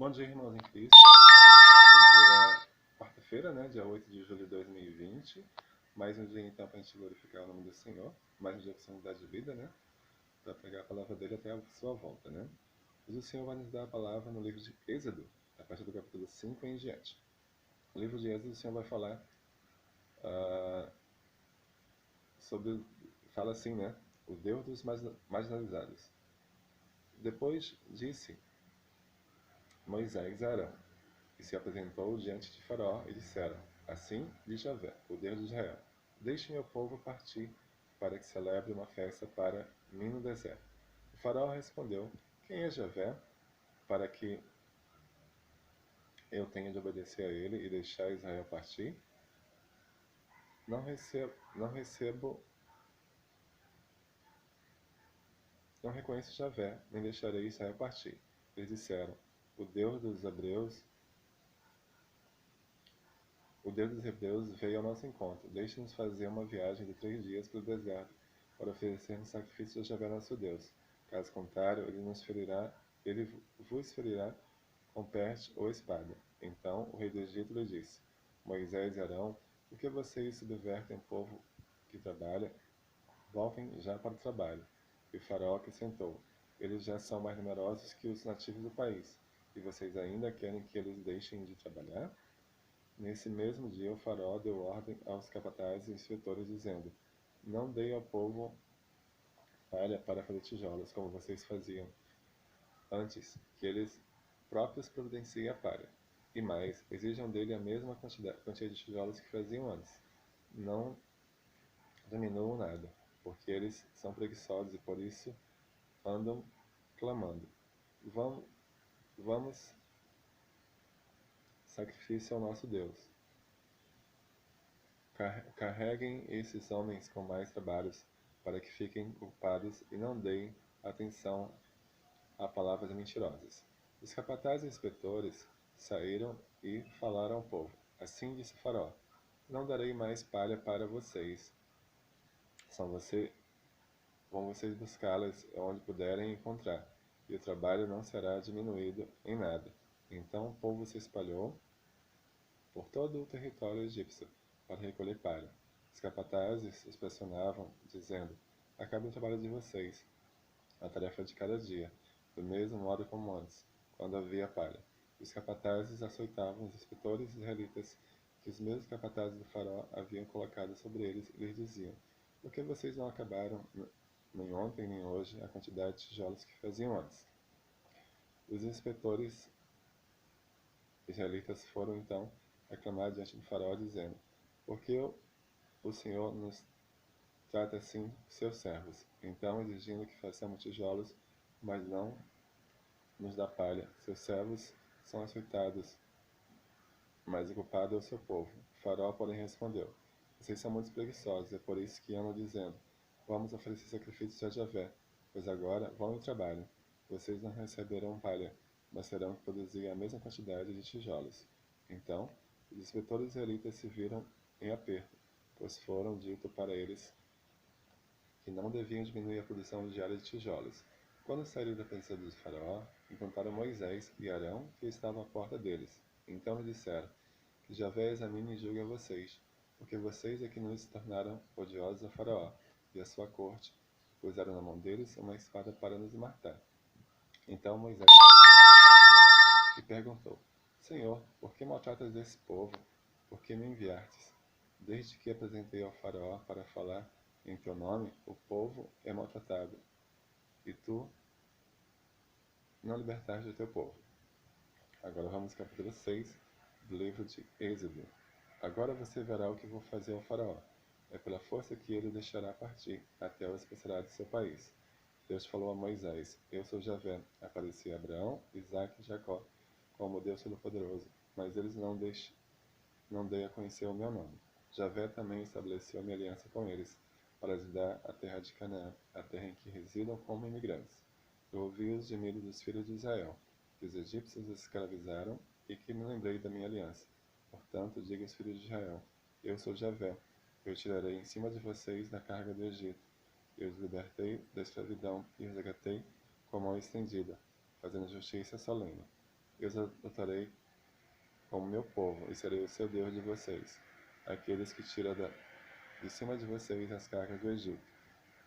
Bom dia, irmãos em Cristo. Hoje é quarta-feira, né? Dia 8 de julho de 2020. Mais um dia, então, para a gente glorificar o nome do Senhor. Mais um dia para oportunidade de vida, né? Para pregar a palavra dele até a sua volta, né? Hoje o Senhor vai nos dar a palavra no livro de Êxodo, a partir do capítulo 5 em diante. No livro de Êxodo, o Senhor vai falar sobre... Fala assim, né? O Deus dos marginalizados. Depois disse Moisés a Arão, e se apresentou diante de Faraó e disseram: Assim diz Javé, o Deus de Israel: Deixe meu povo partir, para que celebre uma festa para mim no deserto. O Faraó respondeu: Quem é Javé, para que eu tenha de obedecer a ele e deixar Israel partir? Não reconheço Javé, nem deixarei Israel partir. Eles disseram: O Deus dos Hebreus O Deus dos Hebreus veio ao nosso encontro. Deixe-nos fazer uma viagem de 3 dias pelo deserto, para oferecermos sacrifícios a Javé nosso Deus. Caso contrário, ele vos ferirá com peste ou espada. Então o rei do Egito lhe disse: Moisés e Arão, por que vocês subvertem o povo que trabalha? Voltem já para o trabalho. E o faraó acrescentou: Eles já são mais numerosos que os nativos do país, e vocês ainda querem que eles deixem de trabalhar? Nesse mesmo dia, o faraó deu ordem aos capatazes e inspetores, dizendo: Não deem ao povo palha para fazer tijolos, como vocês faziam antes, que eles próprios providenciem a palha. E mais, exijam dele a mesma quantia de tijolos que faziam antes. Não diminuam nada, porque eles são preguiçosos e por isso andam clamando: Vamos, vamos sacrifício ao nosso Deus. Carreguem esses homens com mais trabalhos, para que fiquem ocupados e não deem atenção a palavras mentirosas. Os capatazes e inspetores saíram e falaram ao povo. Assim disse o faraó: Não darei mais palha para vocês. Vão vocês buscá-las onde puderem encontrar, e o trabalho não será diminuído em nada. Então o povo se espalhou por todo o território egípcio para recolher palha. Os capatazes os pressionavam, dizendo: Acabem o trabalho de vocês, a tarefa de cada dia, do mesmo modo como antes, quando havia palha. Os capatazes açoitavam os inspetores israelitas que os mesmos capatazes do faraó haviam colocado sobre eles e lhes diziam: Por que vocês não acabaram nem ontem nem hoje a quantidade de tijolos que faziam antes? Os inspetores israelitas foram então reclamar diante do faraó, dizendo: Por que o Senhor nos trata assim seus servos? Então, exigindo que façamos tijolos, mas não nos dá palha. Seus servos são açoitados, mas o culpado é o seu povo. O faraó, porém, respondeu: Vocês são muito preguiçosos, é por isso que andam dizendo: Vamos oferecer sacrifícios a Javé, pois agora vão e trabalhem. Vocês não receberão palha, mas terão que produzir a mesma quantidade de tijolos. Então, os inspetores israelitas se viram em aperto, pois foram dito para eles que não deviam diminuir a produção diária de tijolos. Quando saíram da presença do faraó, encontraram Moisés e Arão, que estavam à porta deles. Então lhe disseram: Que Javé examine e julgue a vocês, porque vocês é que nos tornaram odiosos a faraó e a sua corte, puseram na mão deles uma espada para nos matar. Então Moisés e perguntou: Senhor, por que maltratas esse povo? Por que me enviastes? Desde que apresentei ao faraó para falar em teu nome, o povo é maltratado, e tu não libertaste o teu povo. Agora vamos ao capítulo 6 do livro de Êxodo. Agora você verá o que vou fazer ao faraó. É pela força que ele o deixará partir, até o expulsará de seu país. Deus falou a Moisés: Eu sou Javé. Apareci a Abraão, Isaque e Jacó como Deus Todo-Poderoso, mas eles não dei a conhecer o meu nome. Javé também estabeleceu a minha aliança com eles, para lhes dar a terra de Canaã, a terra em que residam como imigrantes. Eu ouvi os gemidos dos filhos de Israel, que os egípcios os escravizaram, e que me lembrei da minha aliança. Portanto, diga aos filhos de Israel: Eu sou Javé. Eu tirarei em cima de vocês da carga do Egito. Eu os libertei da escravidão e os resgatei com a mão estendida, fazendo justiça solene. Eu os adotarei como meu povo, e serei o seu Deus de vocês, aqueles que tiram de cima de vocês as cargas do Egito.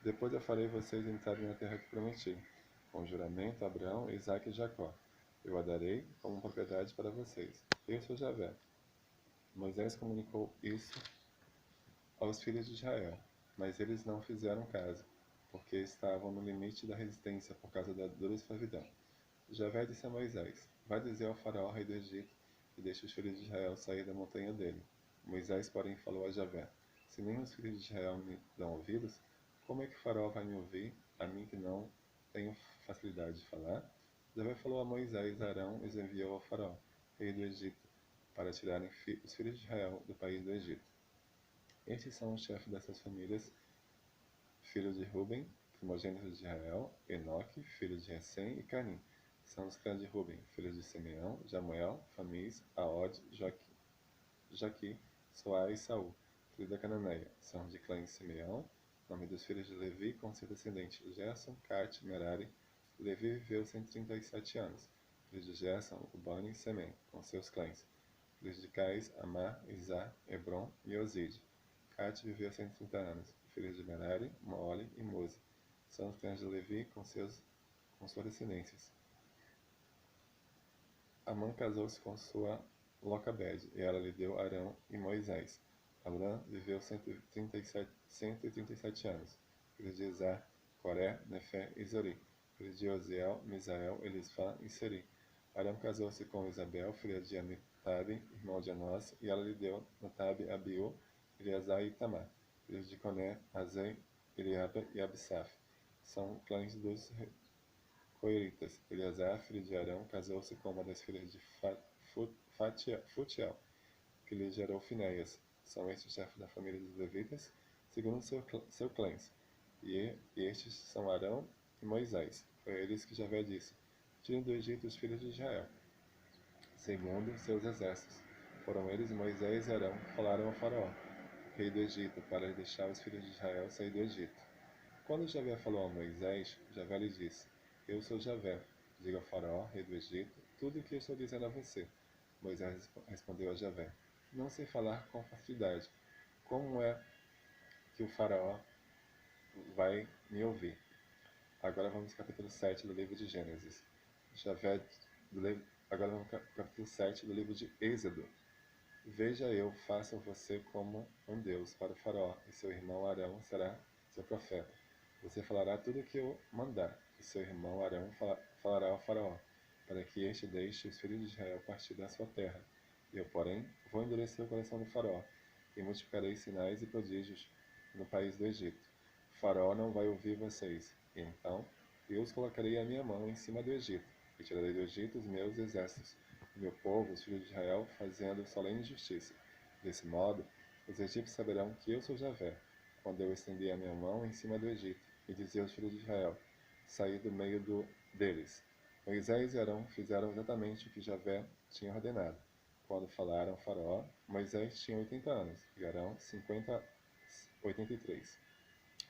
Depois eu farei vocês entrarem na terra que prometi, com juramento a Abraão, Isaque e Jacó. Eu a darei como propriedade para vocês. Eu sou Javé. Moisés comunicou isso aos filhos de Israel, mas eles não fizeram caso, porque estavam no limite da resistência por causa da dura escravidão. Javé disse a Moisés: Vai dizer ao faraó, rei do Egito, que deixe os filhos de Israel sair da montanha dele. Moisés, porém, falou a Javé: Se nem os filhos de Israel me dão ouvidos, como é que o faraó vai me ouvir, a mim que não tenho facilidade de falar? Javé falou a Moisés, Arão e os enviou ao faraó, rei do Egito, para tirarem os filhos de Israel do país do Egito. Estes são os chefes dessas famílias: filho de Ruben, primogênito de Israel, Enoque, filho de Recém, e Canim. São os clãs de Ruben, filhos de Simeão, Jamuel, Famiz, Aod, Jaqui, Soá e Saul, filho da Cananeia. São de clã de Simeão, nome dos filhos de Levi, com seu descendente Gerson, Cate, Merari. Levi viveu 137 anos. Filhos de Gerson, Ubani e Semem, com seus clãs. Filhos de Cais, Amar, Izar, Hebron e Oside. Cate viveu 130 anos. Filhos de Merari, Moole e Mose. São os clãs de Levi com suas descendências. Amã casou-se com sua Locabede, e ela lhe deu Arão e Moisés. Abrão viveu 137 anos. Filhos de Izar, Coré, Nefé e Zori. Filhos de Oziel, Misael, Elisfá e Seri. Arão casou-se com Isabel, filha de Amitabe, irmão de Anós, e ela lhe deu Notabe, Abiú, Eleazar e Itamar. Filhos de Coné, Azei, Eliaba e Absaf. São clãs dos coeritas. Eleazar, filho de Arão, casou-se com uma das filhas de Futiel, que lhe gerou Finéias. São estes chefes da família dos levitas, segundo seu clãs. E estes são Arão e Moisés. Foi a eles que Javé disse: Tirem do Egito os filhos de Israel, segundo seus exércitos. Foram eles, Moisés e Arão, que falaram ao faraó, rei do Egito, para deixar os filhos de Israel sair do Egito. Quando Javé falou a Moisés, Javé lhe disse: Eu sou Javé. Diga ao faraó, rei do Egito, tudo o que eu estou dizendo a você. Moisés respondeu a Javé: Não sei falar com facilidade. Como é que o faraó vai me ouvir? Agora vamos ao capítulo 7 do livro de Gênesis. Agora vamos ao capítulo 7 do livro de Êxodo. Veja, eu faço você como um Deus para o faraó, e seu irmão Arão será seu profeta. Você falará tudo o que eu mandar, e seu irmão Arão falará ao faraó, para que este deixe os filhos de Israel partir da sua terra. Eu, porém, vou endurecer o coração do faraó, e multiplicarei sinais e prodígios no país do Egito. O faraó não vai ouvir vocês, e então eu os colocarei a minha mão em cima do Egito, e tirarei do Egito os meus exércitos, o meu povo, os filhos de Israel, fazendo solene justiça. Desse modo, os egípcios saberão que eu sou Javé, quando eu estendi a minha mão em cima do Egito, e dizia aos filhos de Israel: Saí do meio deles. Moisés e Arão fizeram exatamente o que Javé tinha ordenado. Quando falaram ao faraó, Moisés tinha 80 anos, e Arão 83.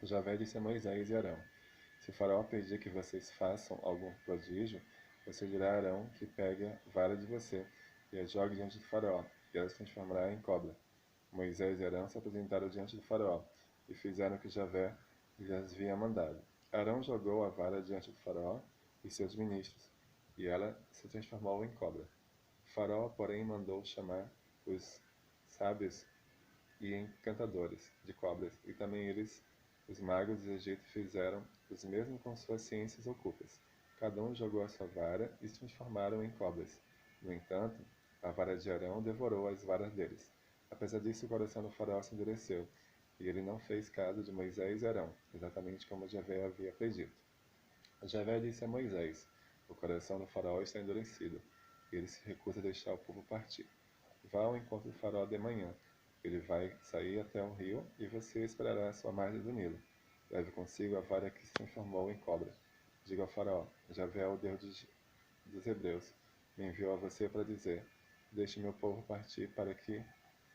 Javé disse a Moisés e Arão: Se o faraó pedir que vocês façam algum prodígio, você dirá a Arão que pegue a vara de você e a jogue diante do faraó, e ela se transformará em cobra. Moisés e Arão se apresentaram diante do faraó, e fizeram o que Javé lhes havia mandado. Arão jogou a vara diante do faraó e seus ministros, e ela se transformou em cobra. O faraó, porém, mandou chamar os sábios e encantadores de cobras, e também eles, os magos do Egito, fizeram os mesmos com suas ciências ocultas. Cada um jogou a sua vara e se transformaram em cobras. No entanto, a vara de Arão devorou as varas deles. Apesar disso, o coração do faraó se endureceu, e ele não fez caso de Moisés e Arão, exatamente como Javé havia predito. Javé disse a Moisés: O coração do faraó está endurecido, e ele se recusa a deixar o povo partir. Vá ao encontro do faraó de manhã. Ele vai sair até o rio, e você esperará à sua margem do Nilo. Leve consigo a vara que se transformou em cobra. Diga ao faraó: Javé, o Deus dos hebreus, me enviou a você para dizer: Deixe meu povo partir para que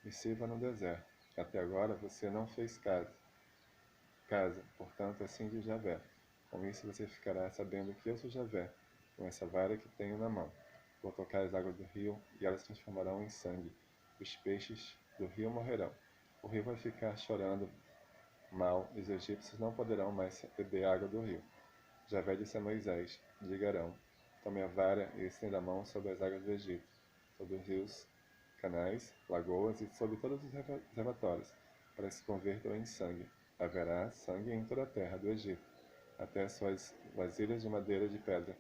me sirva no deserto. Até agora você não fez casa, portanto, assim diz Javé. Com isso você ficará sabendo que eu sou Javé, com essa vara que tenho na mão. Vou tocar as águas do rio, e elas se transformarão em sangue. Os peixes do rio morrerão. O rio vai ficar chorando mal, e os egípcios não poderão mais beber água do rio. Javé disse a Moisés: Diga a Arão: tome a vara e estenda a mão sobre as águas do Egito, sobre os rios, canais, lagoas e sobre todos os reservatórios, para que se convertam em sangue. Haverá sangue em toda a terra do Egito, até as suas vasilhas de madeira e de pedra.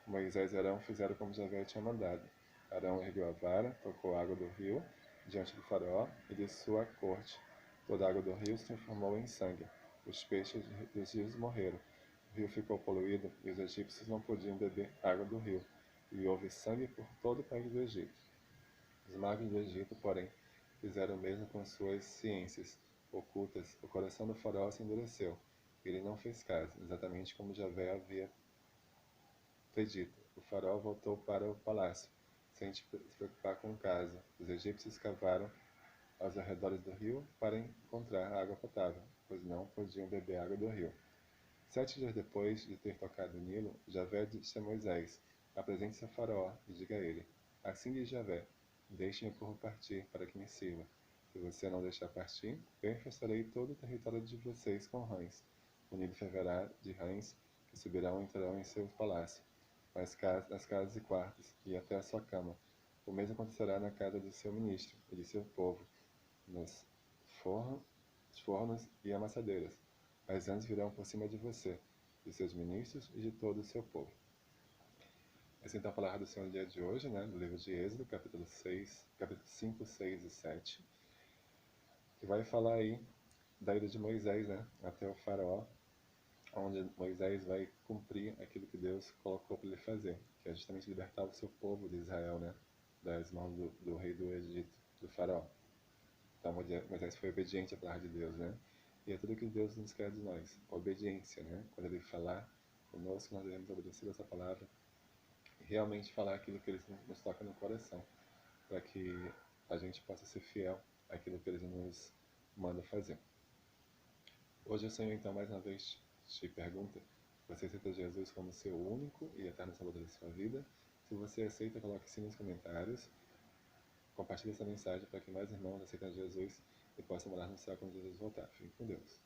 Moisés e Arão fizeram como Javé tinha mandado. Arão ergueu a vara, tocou a água do rio diante do faraó e de sua corte. Toda a água do rio se transformou em sangue. Os peixes dos rios morreram. O rio ficou poluído e os egípcios não podiam beber água do rio. E houve sangue por todo o país do Egito. Os magos do Egito, porém, fizeram o mesmo com suas ciências ocultas. O coração do faraó se endureceu. Ele não fez caso, exatamente como Javé havia predito. O faraó voltou para o palácio, sem se preocupar com o caso. Os egípcios cavaram aos arredores do rio para encontrar água potável, pois não podiam beber água do rio. 7 dias depois de ter tocado o Nilo, Javé disse a Moisés: Apresente-se a Faraó e diga a ele: Assim diz Javé: Deixe meu povo partir para que me sirva. Se você não deixar partir, eu infestarei todo o território de vocês com rãs. O Nilo ferverá de rãs que subirão e entrarão em seu palácio, nas casas e quartos, e até a sua cama. O mesmo acontecerá na casa do seu ministro e de seu povo, nos fornos e amassadeiras. As antes virão por cima de você, de seus ministros e de todo o seu povo. Assim está a palavra do Senhor no dia de hoje, né, no livro de Êxodo, capítulo 5, 6 e 7, que vai falar aí da ida de Moisés, né, até o faraó, onde Moisés vai cumprir aquilo que Deus colocou para ele fazer, que é justamente libertar o seu povo de Israel, né, das mãos do rei do Egito, do faraó. Então Moisés foi obediente à palavra de Deus, né? E é tudo que Deus nos quer de nós, obediência, né? Quando Ele falar conosco, nós devemos obedecer essa palavra e realmente falar aquilo que Ele nos toca no coração, para que a gente possa ser fiel àquilo que Ele nos manda fazer. Hoje o Senhor, então, mais uma vez te pergunta: você aceita Jesus como seu único e eterno Salvador da sua vida? Se você aceita, coloque sim nos comentários. Compartilhe essa mensagem para que mais irmãos aceitem Jesus e possam morar no céu quando Jesus voltar. Fique com Deus.